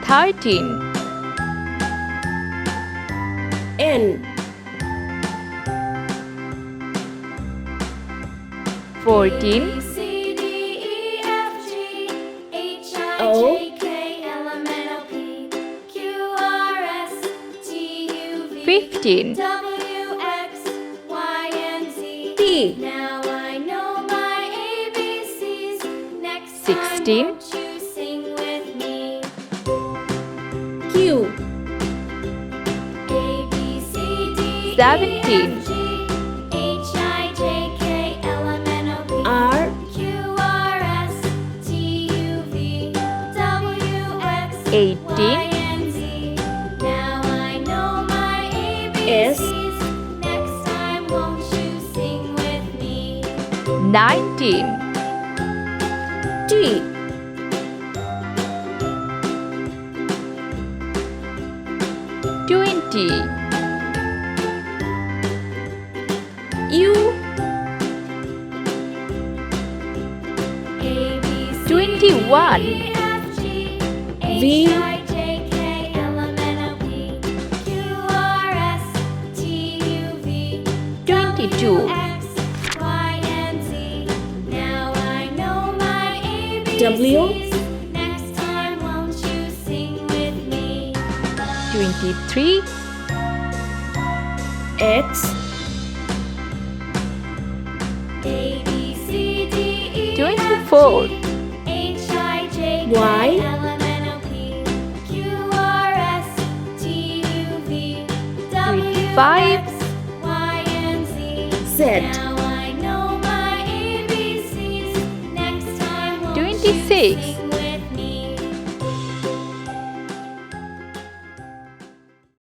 13. N. 14. O. 15. P. Now I know my ABCs. Next 16. won't you sing with me? Q. A B C D 17. H I J K L M N O P R. Q R S T U V W X 18. Y and Z. Now I know my S. ABCs. Next time won't you sing with me? 19. T. 20. U. A B C 21. D F G V. H I J K L M N O P Q R S T U V 22. X Y and Z. Now I know my ABCs. W. Next time won't you sing with me? 23. X. A B C D E 24. H I J K Y. L M N O P Q R S T U V W 25. X Y and Z. Z. Now I know my ABCs. Next time won't you 26.